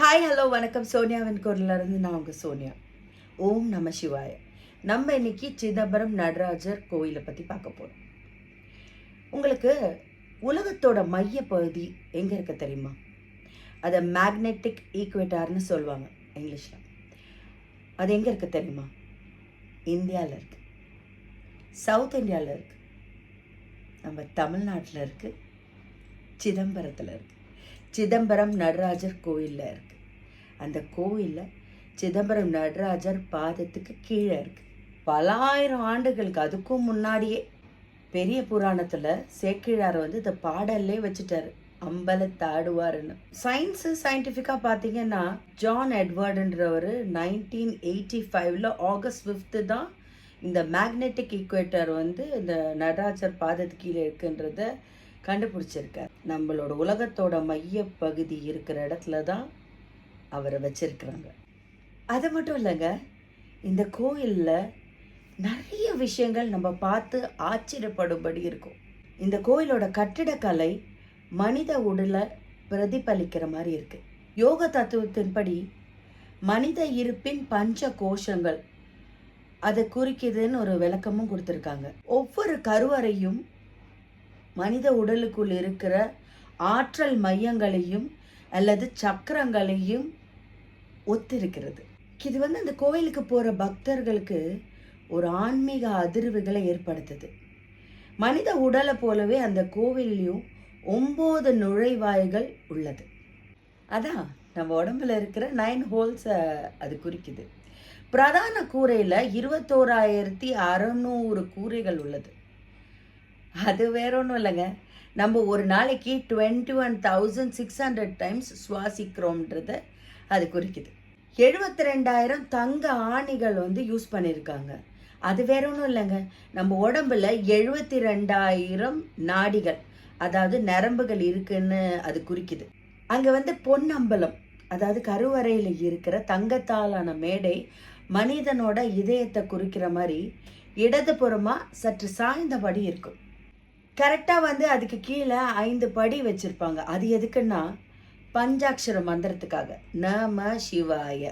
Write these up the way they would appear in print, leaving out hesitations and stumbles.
Hi hello வணக்கம். சோனியாவின் குரலிருந்து நான் உங்கள் சோனியா. ஓம் நம சிவாய. நம்ம இன்னைக்கு சிதம்பரம் நடராஜர் கோயிலை பற்றி பார்க்க போகிறோம். உங்களுக்கு உலகத்தோட மையப்பகுதி எங்கே இருக்க தெரியுமா? அதை மேக்னெட்டிக் ஈக்குவேட்டார்னு சொல்லுவாங்க இங்கிலீஷில். அது எங்கே இருக்க தெரியுமா? இந்தியாவில் இருக்குது, சவுத் இந்தியாவில் இருக்குது, நம்ம தமிழ்நாட்டில் இருக்குது, சிதம்பரத்தில் இருக்குது. சிதம்பரம் நடராஜர் கோயிலில் இருக்குது. அந்த கோயிலில் சிதம்பரம் நடராஜர் பாதத்துக்கு கீழே இருக்குது. பல ஆயிரம் ஆண்டுகளுக்கு அதுக்கும் முன்னாடியே பெரிய புராணத்தில் சேக்கிழார் இந்த பாடல்லே வச்சுட்டாரு, அம்பலத்தாடுவார்னு. சயின்டிஃபிக்காக பார்த்தீங்கன்னா ஜான் எட்வர்டுன்றவர் 1985 ஆகஸ்ட் 5 தான் இந்த மேக்னெட்டிக் ஈக்குவேட்டர் இந்த நடராஜர் பாதத்துக்கு கீழே இருக்குன்றத கண்டுபிடிச்சிருக்கார். நம்மளோட உலகத்தோட மைய பகுதி இருக்கிற இடத்துல தான் அவரை வச்சிருக்கிறாங்க. அது மட்டும் இல்லைங்க, இந்த கோயிலில் நிறைய விஷயங்கள் நம்ம பார்த்து ஆச்சரியப்படும்படி இருக்கும். இந்த கோயிலோட கட்டிடக்கலை மனித உடலை பிரதிபலிக்கிற மாதிரி இருக்கு. யோக தத்துவத்தின்படி மனித இருப்பின் பஞ்ச கோஷங்கள் அதை குறிக்குதுன்னு ஒரு விளக்கமும் கொடுத்துருக்காங்க. ஒவ்வொரு கருவறையும் மனித உடலுக்குள் இருக்கிற ஆற்றல் மையங்களையும் அல்லது சக்கரங்களையும் ஒத்திருக்கிறது. இது அந்த கோயிலுக்கு போகிற பக்தர்களுக்கு ஒரு ஆன்மீக அதிர்வுகளை ஏற்படுத்துது. மனித உடலை போலவே அந்த கோவிலையும் 9 நுழைவாய்கள் உள்ளது. அதான் நம்ம உடம்புல இருக்கிற 9 ஹோல்ஸை அது குறிக்குது. பிரதான கூரையில் 21,600 கூரைகள் உள்ளது. அது வேற ஒன்றும் இல்லைங்க, நம்ம ஒரு நாளைக்கு 21,600 டைம்ஸ் சுவாசிக்கிறோம்ன்றத அது குறிக்குது. 72,000 தங்க ஆணிகள் யூஸ் பண்ணியிருக்காங்க. அது வேற ஒன்றும் இல்லைங்க, நம்ம உடம்புல 72,000 நாடிகள், அதாவது நரம்புகள் இருக்குன்னு அது குறிக்குது. அங்கே பொன்னம்பலம், அதாவது கருவறையில் இருக்கிற தங்கத்தாலான மேடை மனிதனோட இதயத்தை குறிக்கிற மாதிரி இடதுபுறமாக சற்று சாய்ந்தபடி இருக்கும். கரெக்டாக அதுக்கு கீழே 5 படி வச்சுருப்பாங்க. அது எதுக்குன்னா பஞ்சாட்சர மந்திரத்துக்காக, நம சிவாய.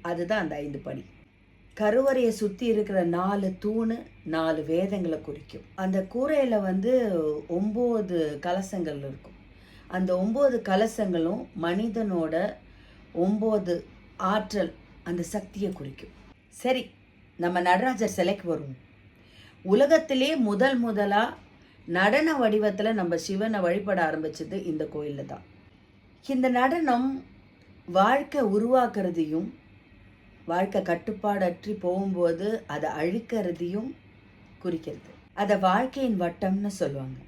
அதுதான் அந்த 5 படி. கருவறையை சுற்றி இருக்கிற 4 தூணு 4 வேதங்களை குறிக்கும். அந்த கூரையில் 9 கலசங்கள் இருக்கும். அந்த 9 கலசங்களும் மனிதனோட 9 ஆற்றல், அந்த சக்தியை குறிக்கும். சரி, நம்ம நடராஜர் சிலைக்கு வருவோம். உலகத்திலே முதலாக நடன வடிவத்தில் நம்ம சிவனை வழிபட ஆரம்பிச்சது இந்த கோயிலில் தான். இந்த நடனம் வாழ்க்கை உருவாக்குறதையும் வாழ்க்கை கட்டுப்பாடற்றி போகும்போது அதை அழிக்கிறதையும் குறிக்கிறது. அதை வாழ்க்கையின் வட்டம்னு சொல்லுவாங்க.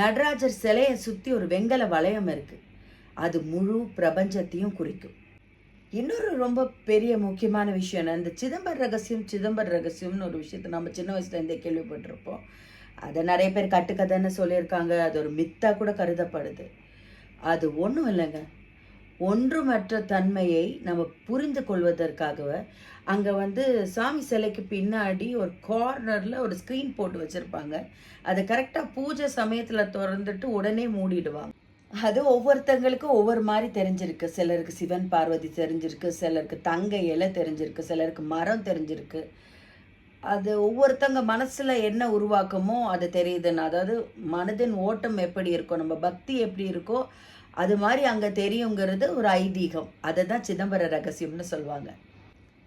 நடராஜர் சிலையை சுற்றி ஒரு வெங்கல வளையம் இருக்குது. அது முழு பிரபஞ்சத்தையும் குறிக்கும். இன்னொரு ரொம்ப பெரிய முக்கியமான விஷயம், இந்த சிதம்பர ரகசியம்னு ஒரு விஷயத்தை நம்ம சின்ன வயசுலேருந்தே கேள்விப்பட்டிருப்போம். அதை நிறைய பேர் கட்டுக்கதைன்னு சொல்லியிருக்காங்க. அது ஒரு மித்தாக கூட கருதப்படுது. அது ஒன்றும் இல்லைங்க, ஒன்றுமற்ற தன்மையை நம்ம புரிந்து கொள்வதற்காகவே அங்கே சாமி சிலைக்கு பின்னாடி ஒரு கார்னரில் ஒரு ஸ்க்ரீன் போட்டு வச்சுருப்பாங்க. அதை கரெக்டாக பூஜை சமயத்தில் திறந்துட்டு உடனே மூடிடுவாங்க. அது ஒவ்வொருத்தங்களுக்கும் ஒவ்வொரு மாதிரி தெரிஞ்சிருக்கு. சிலருக்கு சிவன் பார்வதி தெரிஞ்சிருக்கு, சிலருக்கு தங்க இலை தெரிஞ்சிருக்கு, சிலருக்கு மரம் தெரிஞ்சிருக்கு. அது ஒவ்வொருத்தங்க மனசில் என்ன உருவாக்கமோ அது தெரியுதுன்னு. அதாவது மனதின் ஓட்டம் எப்படி இருக்கோ, நம்ம பக்தி எப்படி இருக்கோ அது மாதிரி அங்கே தெரியுங்கிறது ஒரு ஐதீகம். அதை தான் சிதம்பர ரகசியம்னு சொல்லுவாங்க.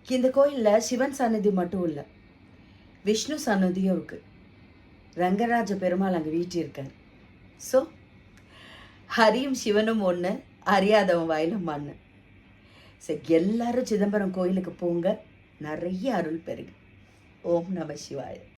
இந்த கோயிலில் சிவன் சன்னதி மட்டும் இல்லை, விஷ்ணு சன்னதியும் இருக்குது. ரங்கராஜ பெருமாள் அங்கே வீட்டிருக்கார். ஸோ ஹரியும் சிவனும் ஒன்று, அறியாதவன் வாயிலும் மண்ணு. சரி, எல்லாரும் சிதம்பரம் கோயிலுக்கு போங்க, நிறைய அருள் பெருகு. ஓம் நம சிவாய.